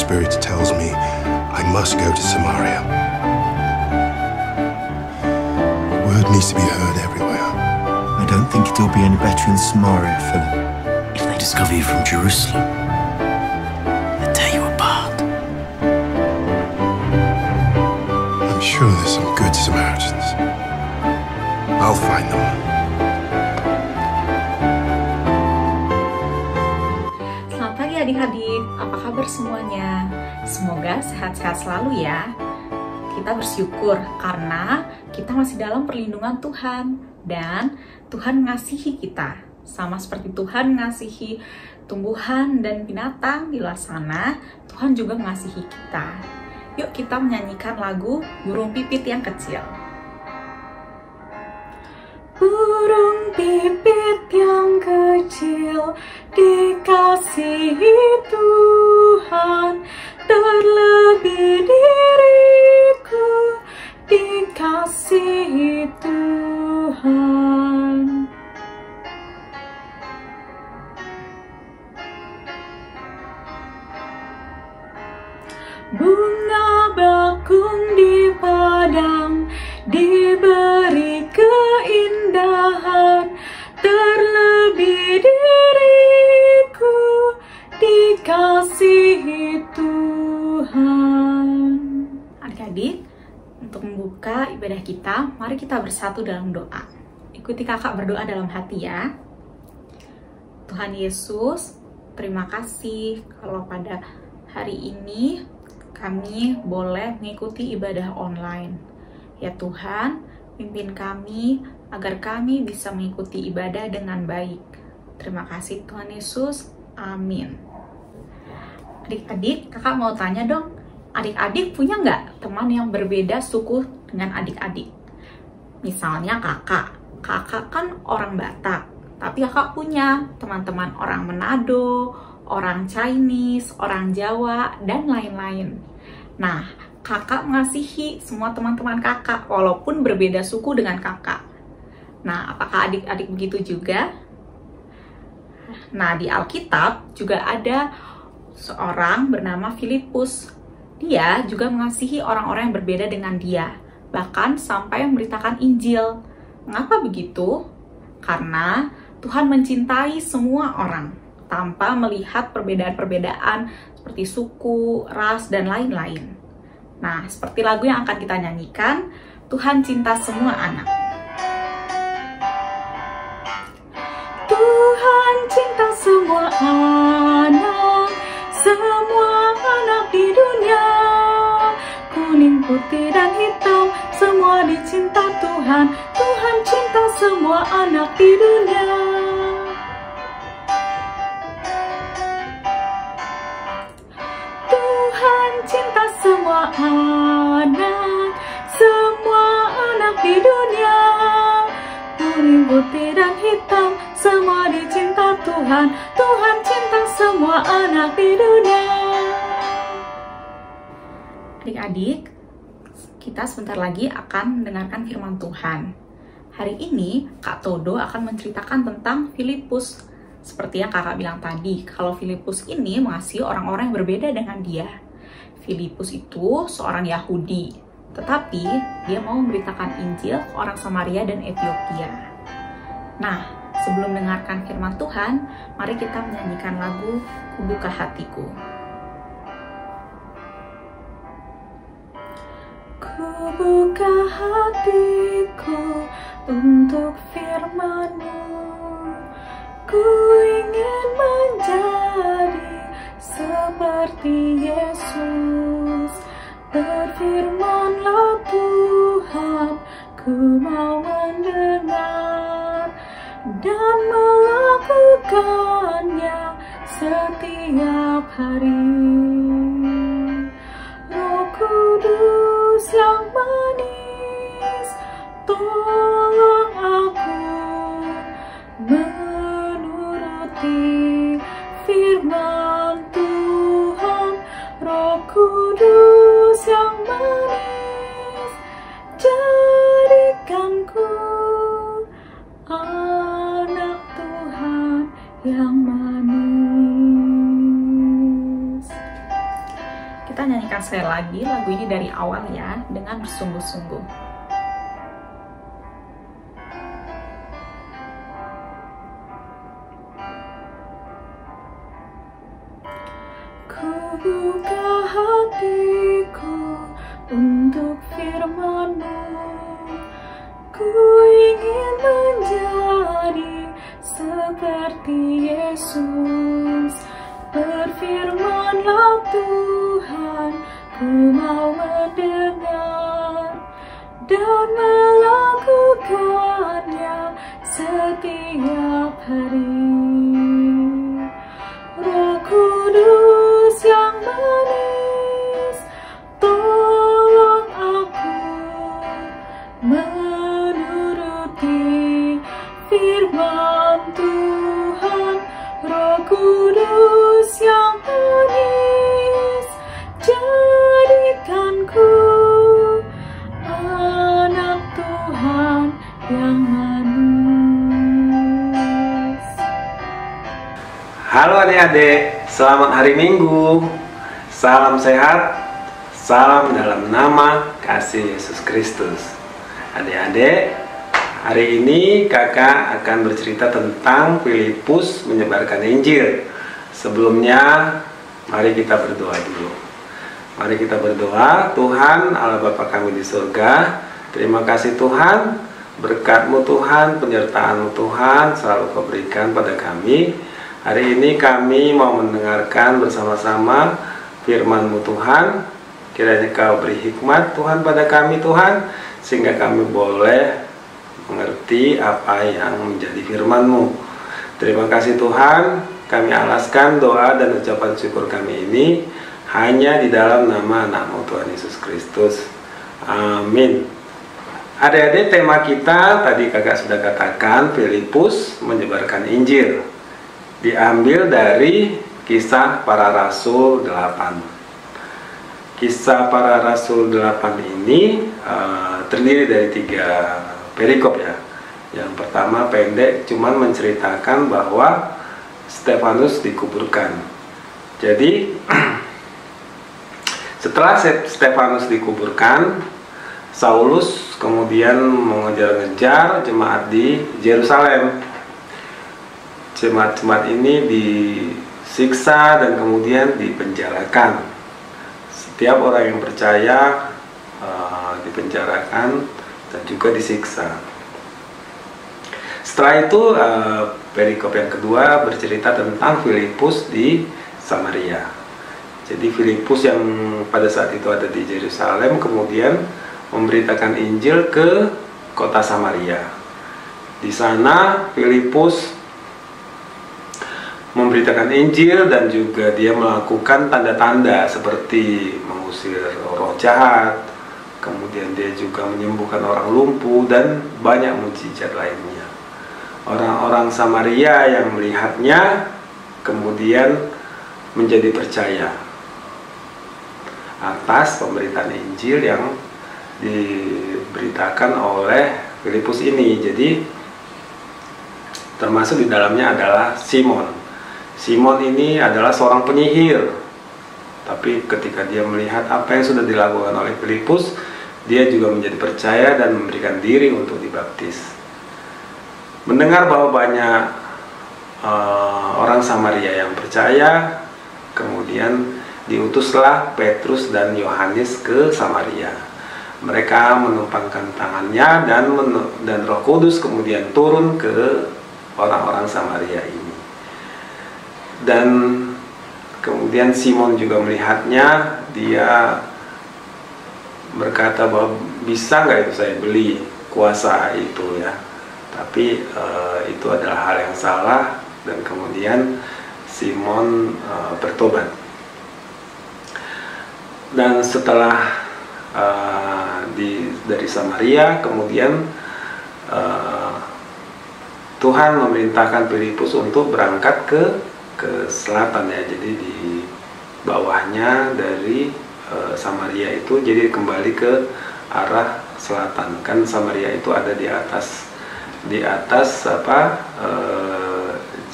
Spirit tells me I must go to Samaria. Word needs to be heard everywhere. I don't think it'll be any better in Samaria, Philip. If they discover you from Jerusalem, they'll tear you apart. I'm sure there's some good Samaritans. I'll find them. Selamat pagi adik-adik, apa kabar semuanya? Semoga sehat-sehat selalu ya. Kita bersyukur karena kita masih dalam perlindungan Tuhan dan Tuhan mengasihi kita. Sama seperti Tuhan mengasihi tumbuhan dan binatang di luar sana, Tuhan juga mengasihi kita. Yuk kita menyanyikan lagu Burung Pipit yang Kecil. Burung pipit yang kecil dikasihi Tuhan, terlebih diriku dikasihi Tuhan. Bunga bakung di padang diberi keindahan, terlebih diriku dikasihi Tuhan. Adik-adik, untuk membuka ibadah kita, mari kita bersatu dalam doa. Ikuti kakak berdoa dalam hati ya. Tuhan Yesus, terima kasih kalau pada hari ini kami boleh mengikuti ibadah online. Ya Tuhan, pimpin kami agar kami bisa mengikuti ibadah dengan baik. Terima kasih Tuhan Yesus. Amin. Adik-adik, kakak mau tanya dong, adik-adik punya nggak teman yang berbeda suku dengan adik-adik? Misalnya kakak kan orang Batak, tapi kakak punya teman-teman orang Manado, orang Chinese, orang Jawa, dan lain-lain. Nah, kakak mengasihi semua teman-teman kakak, walaupun berbeda suku dengan kakak. Nah, apakah adik-adik begitu juga? Nah, di Alkitab juga ada seorang bernama Filipus. Dia juga mengasihi orang-orang yang berbeda dengan dia, bahkan sampai memberitakan Injil. Mengapa begitu? Karena Tuhan mencintai semua orang, tanpa melihat perbedaan-perbedaan seperti suku, ras, dan lain-lain. Nah, seperti lagu yang akan kita nyanyikan, Tuhan cinta semua anak. Tuhan cinta semua anak di dunia. Kuning, putih, dan hitam, semua dicinta Tuhan. Tuhan cinta semua anak di dunia. Cinta semua anak di dunia. Kuning, putih, dan hitam, semua dicinta Tuhan. Tuhan cinta semua anak di dunia. Adik-adik, kita sebentar lagi akan mendengarkan firman Tuhan. Hari ini Kak Todo akan menceritakan tentang Filipus. Seperti yang kakak bilang tadi, kalau Filipus ini mengasihi orang-orang yang berbeda dengan dia. Filipus itu seorang Yahudi, tetapi dia mau memberitakan Injil ke orang Samaria dan Ethiopia. Nah, sebelum mendengarkan firman Tuhan, mari kita menyanyikan lagu Kubuka Hatiku. Kubuka hatiku untuk firman-Mu, ku ingin menjadi seperti Yesus. Berfirmanlah Tuhan, ku mau mendengar dan melakukannya setiap hari. Roh Kudus yang manis, tolong aku menuruti firman Tuhan. Roh Kudus yang manis, jadikanku anak Tuhan yang manis. kita nyanyikan sekali lagi lagu ini dari awal ya, dengan bersungguh-sungguh. Ku buka hatiku untuk firman-Mu, ku ingin menjadi seperti Yesus. Berfirmanlah Tuhan, ku mau mendengar dan melakukannya setiap hari. Roh Kudus yang manis, tolong aku menuruti firman Tuhan. Roh Kudus yang manis, jadikanku anak Tuhan yang manis. Halo adik-adik, selamat hari Minggu. Salam sehat, salam dalam nama kasih Yesus Kristus. Adik-adik, hari ini kakak akan bercerita tentang Filipus menyebarkan Injil. Sebelumnya, mari kita berdoa dulu. Mari kita berdoa. Tuhan, Allah Bapa kami di surga, terima kasih Tuhan, berkat-Mu Tuhan, penyertaan-Mu Tuhan, selalu Kau berikan pada kami. Hari ini kami mau mendengarkan bersama-sama firman-Mu Tuhan. Kiranya Kau beri hikmat Tuhan pada kami Tuhan, sehingga kami boleh mengerti apa yang menjadi firman-Mu. Terima kasih Tuhan, kami alaskan doa dan ucapan syukur kami ini hanya di dalam nama anak-Mu Tuhan Yesus Kristus. Amin. Adik-adik, tema kita tadi kakak sudah katakan, Filipus menyebarkan Injil. Diambil dari Kisah Para Rasul 8. Kisah Para Rasul 8 ini terdiri dari 3 perikop ya. Yang pertama pendek, cuman menceritakan bahwa Stefanus dikuburkan. Jadi setelah Stefanus dikuburkan, Saulus kemudian mengejar-ngejar jemaat di Yerusalem. Jemaat-jemaat ini disiksa dan kemudian dipenjarakan. Setiap orang yang percaya dipenjarakan dan juga disiksa. Setelah itu perikop yang kedua bercerita tentang Filipus di Samaria. Jadi Filipus yang pada saat itu ada di Yerusalem kemudian memberitakan Injil ke kota Samaria. Di sana Filipus memberitakan Injil dan juga dia melakukan tanda-tanda seperti mengusir roh jahat, kemudian dia juga menyembuhkan orang lumpuh dan banyak mukjizat lainnya. Orang-orang Samaria yang melihatnya kemudian menjadi percaya atas pemberitaan Injil yang diberitakan oleh Filipus ini. Jadi termasuk di dalamnya adalah Simon. Simon ini adalah seorang penyihir, tapi ketika dia melihat apa yang sudah dilakukan oleh Filipus, dia juga menjadi percaya dan memberikan diri untuk dibaptis. Mendengar bahwa banyak orang Samaria yang percaya, kemudian diutuslah Petrus dan Yohanes ke Samaria. Mereka menumpangkan tangannya dan Roh Kudus kemudian turun ke orang-orang Samaria ini. Dan kemudian Simon juga melihatnya, dia berkata bahwa bisa nggak itu saya beli kuasa itu ya. Tapi itu adalah hal yang salah dan kemudian Simon bertobat. Dan setelah dari Samaria kemudian Tuhan memerintahkan Filipus untuk berangkat ke selatan ya, jadi di bawahnya dari Samaria itu, jadi kembali ke arah selatan. Kan Samaria itu ada di atas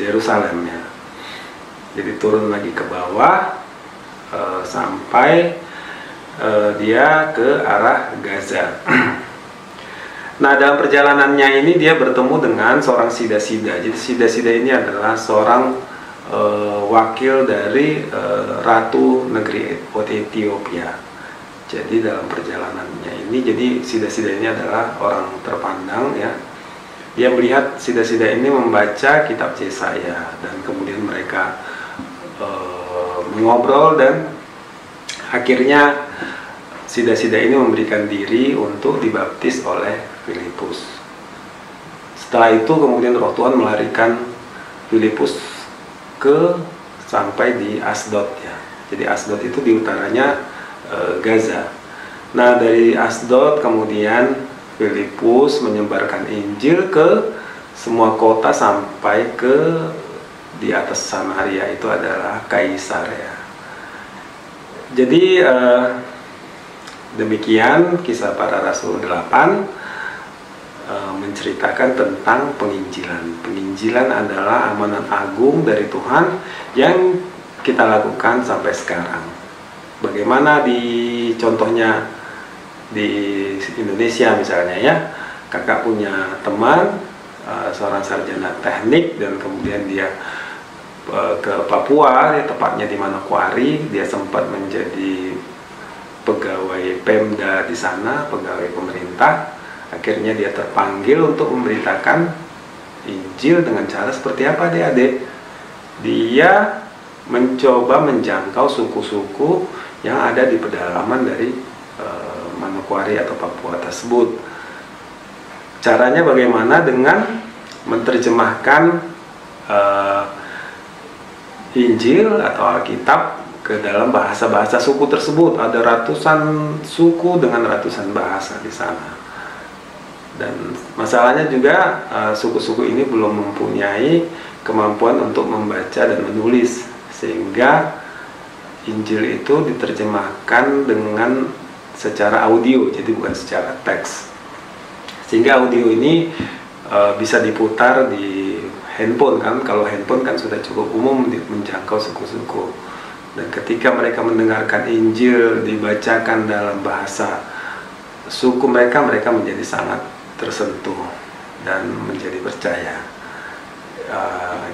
Yerusalem ya. Jadi turun lagi ke bawah, sampai dia ke arah Gaza. Nah, dalam perjalanannya ini dia bertemu dengan seorang Sida-Sida. Jadi Sida-Sida ini adalah seorang wakil dari ratu negeri Ethiopia. Jadi dalam perjalanannya ini, jadi Sida-Sida ini adalah orang terpandang ya. Dia melihat Sida-Sida ini membaca kitab Yesaya, dan kemudian mereka mengobrol, dan akhirnya Sida-Sida ini memberikan diri untuk dibaptis oleh Filipus. Setelah itu kemudian Roh Tuhan melarikan Filipus sampai di Asdod ya. Jadi Asdod itu di utaranya Gaza. Nah, dari Asdod kemudian Filipus menyebarkan Injil ke semua kota sampai ke di atas Samaria, itu adalah Kaisarea. Jadi demikian kisah para Rasul 8 menceritakan tentang penginjilan. Penginjilan adalah amanat agung dari Tuhan yang kita lakukan sampai sekarang. Bagaimana contohnya di Indonesia misalnya ya, kakak punya teman seorang sarjana teknik, dan kemudian dia ke Papua, tepatnya di Manokwari. Dia sempat menjadi pegawai Pemda di sana, pegawai pemerintah. Akhirnya dia terpanggil untuk memberitakan Injil dengan cara seperti apa, adik-adik? Dia mencoba menjangkau suku-suku yang ada di pedalaman dari Manokwari atau Papua tersebut. Caranya bagaimana? Dengan menerjemahkan Injil atau Alkitab ke dalam bahasa-bahasa suku tersebut. Ada ratusan suku dengan ratusan bahasa di sana. Dan masalahnya juga suku-suku ini belum mempunyai kemampuan untuk membaca dan menulis, sehingga Injil itu diterjemahkan dengan secara audio, jadi bukan secara teks. Sehingga audio ini bisa diputar di handphone kan. Kalau handphone kan sudah cukup umum menjangkau suku-suku. Dan ketika mereka mendengarkan Injil dibacakan dalam bahasa suku mereka menjadi sangat tersentuh dan menjadi percaya.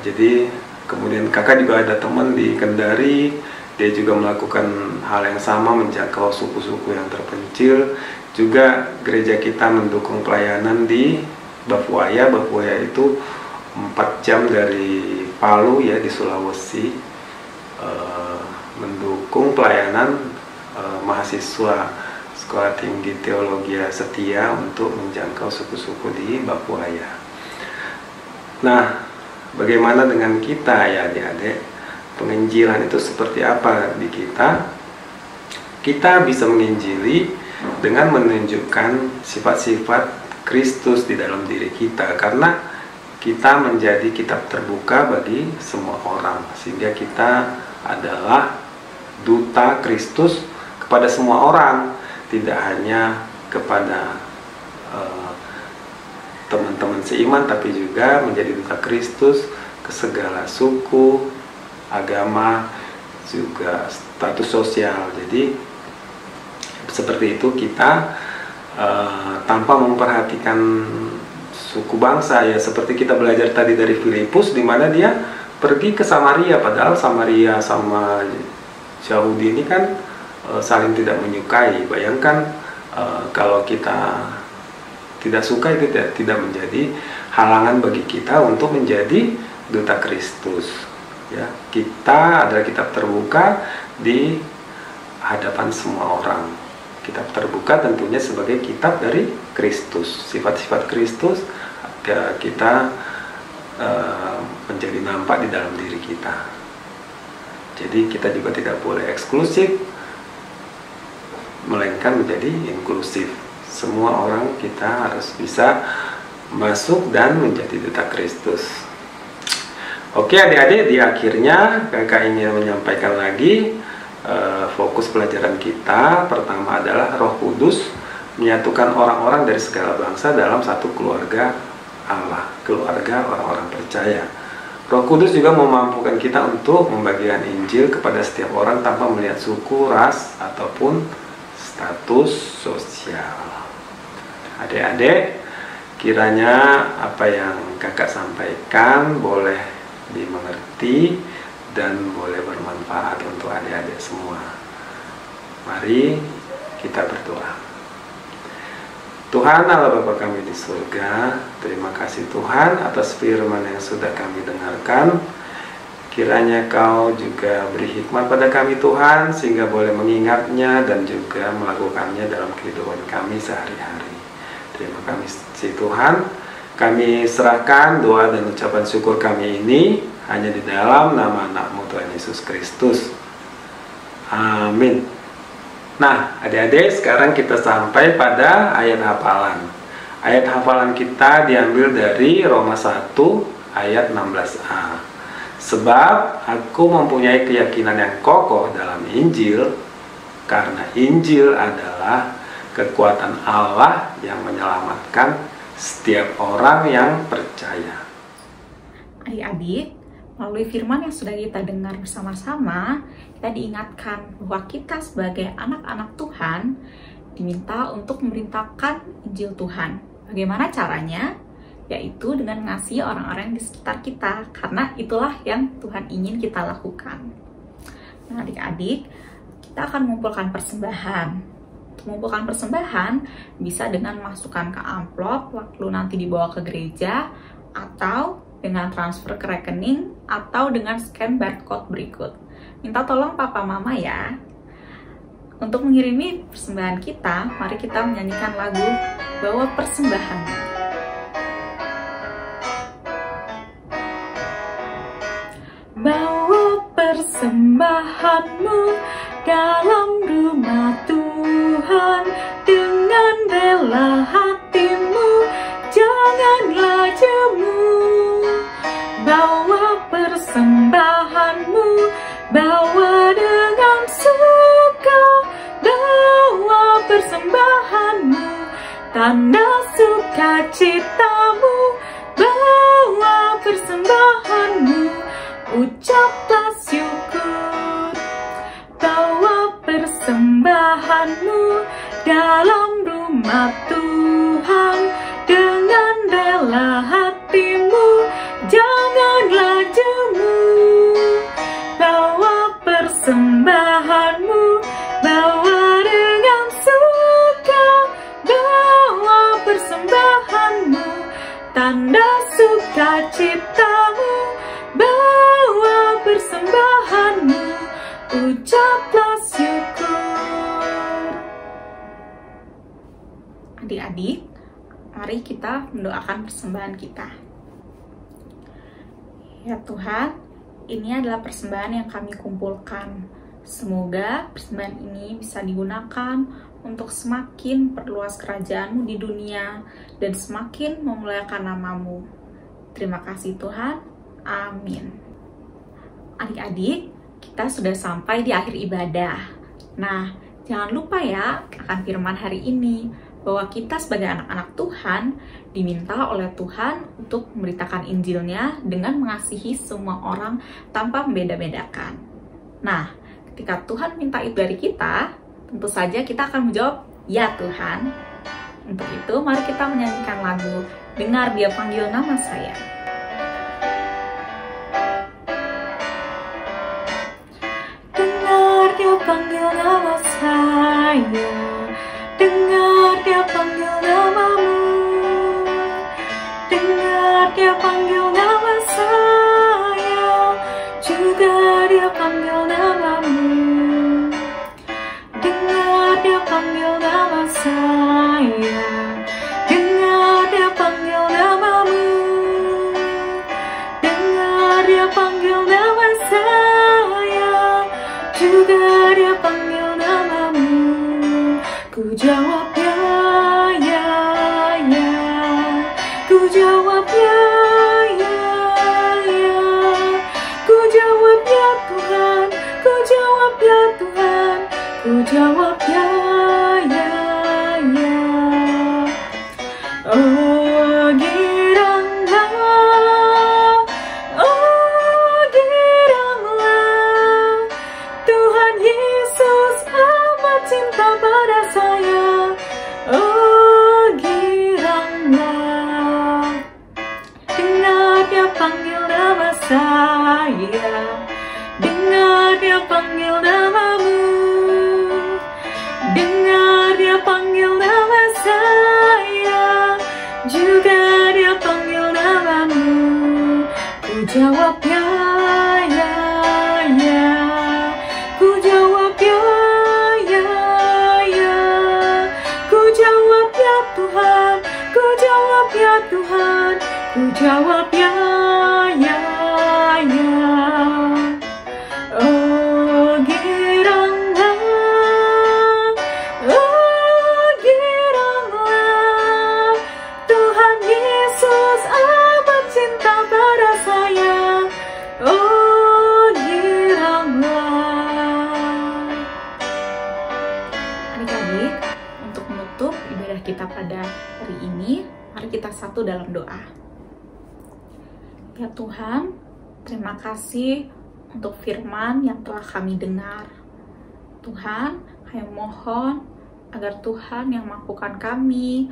Jadi kemudian kakak juga ada teman di Kendari, dia juga melakukan hal yang sama, menjangkau suku-suku yang terpencil. Juga gereja kita mendukung pelayanan di Bapuaya. Bapuaya itu 4 jam dari Palu ya, di Sulawesi, mendukung pelayanan mahasiswa Sekolah Tinggi Teologi Setia untuk menjangkau suku-suku di Bapuaya. Nah, bagaimana dengan kita ya adik-adik? Penginjilan itu seperti apa di kita? Kita bisa menginjili dengan menunjukkan sifat-sifat Kristus di dalam diri kita, karena kita menjadi kitab terbuka bagi semua orang, sehingga kita adalah duta Kristus kepada semua orang, tidak hanya kepada teman-teman seiman, tapi juga menjadi duta Kristus ke segala suku, agama, juga status sosial. Jadi seperti itu kita tanpa memperhatikan suku bangsa ya, seperti kita belajar tadi dari Filipus, di mana dia pergi ke Samaria, padahal Samaria sama Yahudi ini kan saling tidak menyukai. Bayangkan kalau kita tidak suka, itu tidak menjadi halangan bagi kita untuk menjadi duta Kristus ya. Kita adalah kitab terbuka di hadapan semua orang. Kitab terbuka tentunya sebagai kitab dari Kristus. Sifat-sifat Kristus kita menjadi nampak di dalam diri kita. Jadi kita juga tidak boleh eksklusif, melainkan menjadi inklusif. Semua orang kita harus bisa masuk dan menjadi duta Kristus. Oke adik-adik, di akhirnya kakak ingin menyampaikan lagi fokus pelajaran kita. Pertama adalah Roh Kudus menyatukan orang-orang dari segala bangsa dalam satu keluarga Allah, keluarga orang-orang percaya. Roh Kudus juga memampukan kita untuk membagikan Injil kepada setiap orang tanpa melihat suku, ras, ataupun status sosial. Adik-adik, kiranya apa yang kakak sampaikan boleh dimengerti dan boleh bermanfaat untuk adik-adik semua. Mari kita berdoa. Tuhan Allah Bapa kami di surga, terima kasih Tuhan atas firman yang sudah kami dengarkan. Kiranya Kau juga beri hikmat pada kami Tuhan, sehingga boleh mengingatnya dan juga melakukannya dalam kehidupan kami sehari-hari. Terima kasih Tuhan, kami serahkan doa dan ucapan syukur kami ini hanya di dalam nama anak-Mu Tuhan Yesus Kristus. Amin. Nah, adik-adik, sekarang kita sampai pada ayat hafalan. Ayat hafalan kita diambil dari Roma 1 ayat 16a. Sebab aku mempunyai keyakinan yang kokoh dalam Injil, karena Injil adalah kekuatan Allah yang menyelamatkan setiap orang yang percaya. Adik-adik, melalui firman yang sudah kita dengar bersama-sama, kita diingatkan bahwa kita sebagai anak-anak Tuhan diminta untuk memberitakan Injil Tuhan. Bagaimana caranya? Yaitu dengan mengasihi orang-orang di sekitar kita, karena itulah yang Tuhan ingin kita lakukan. Nah, adik-adik, kita akan mengumpulkan persembahan. Untuk mengumpulkan persembahan bisa dengan masukkan ke amplop lalu nanti dibawa ke gereja, atau dengan transfer ke rekening, atau dengan scan barcode berikut. Minta tolong papa mama ya. Untuk mengirimi persembahan kita, mari kita menyanyikan lagu Bawa Persembahan. Bawa persembahanmu dalam rumah Tuhan dengan rela hatimu, janganlah jemu. Bawa persembahanmu, bawa dengan suka, bawa persembahanmu, tanda sukacitamu, bawa persembahanmu, ucaplah syukur. Bawa persembahanmu dalam rumah Tuhan dengan rela hatimu, janganlah jemu. Bawa persembahanmu, bawa dengan suka, bawa persembahanmu, tanda sukacitamu, bawa persembahanmu, ucaplah syukur. Adik-adik, mari kita mendoakan persembahan kita. Ya Tuhan, ini adalah persembahan yang kami kumpulkan. Semoga persembahan ini bisa digunakan untuk semakin perluas kerajaan-Mu di dunia dan semakin memuliakan nama-Mu. Terima kasih Tuhan. Amin. Adik-adik, kita sudah sampai di akhir ibadah. Nah, jangan lupa ya akan firman hari ini, bahwa kita sebagai anak-anak Tuhan diminta oleh Tuhan untuk memberitakan Injilnya dengan mengasihi semua orang tanpa membeda-bedakan. Nah, ketika Tuhan minta itu dari kita, tentu saja kita akan menjawab, ya Tuhan. Untuk itu, mari kita menyanyikan lagu Dengar Dia Panggil Nama Saya. Dengar Dia panggil nama saya, dengar Dia panggil namamu, dengar Dia panggil nama saya, juga Dia panggil namamu. Dengar Dia panggil nama saya, dengar Dia panggil namamu, dengar Dia panggil nama saya, juga Dia panggil namamu. Ku jawab ya, ya, ya. Ku jawab ya, ya, ya. Ku jawab ya Tuhan, ku jawab ya Tuhan, ku jawab ya, ya, ya. Oh girangga, oh Tuhan Yesus amat cinta pada saya. Oh, giranglah dengar Dia panggil nama saya, dengar Dia panggil namamu, dengar Dia panggil nama saya, juga Dia panggil namamu. Ku jawab ya, ya, ya. Ku jawab ya, ya, ya. Ku jawab ya Tuhan, ku jawab ya Tuhan, ku jawab ya, ya, ya. Oh, giranglah, oh, giranglah, Tuhan Yesus amat cinta pada saya. Oh, giranglah. Adik-adik, untuk menutup ibadah kita pada hari ini, mari kita satu dalam doa. Ya Tuhan, terima kasih untuk firman yang telah kami dengar. Tuhan, kami mohon agar Tuhan yang mampukan kami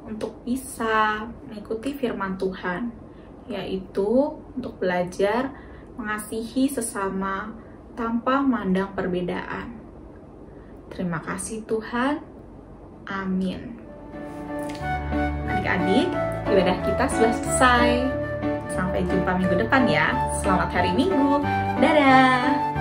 untuk bisa mengikuti firman Tuhan, yaitu untuk belajar mengasihi sesama tanpa memandang perbedaan. Terima kasih Tuhan. Amin. Adik-adik, ibadah kita sudah selesai. Sampai jumpa minggu depan ya. Selamat hari Minggu. Dadah.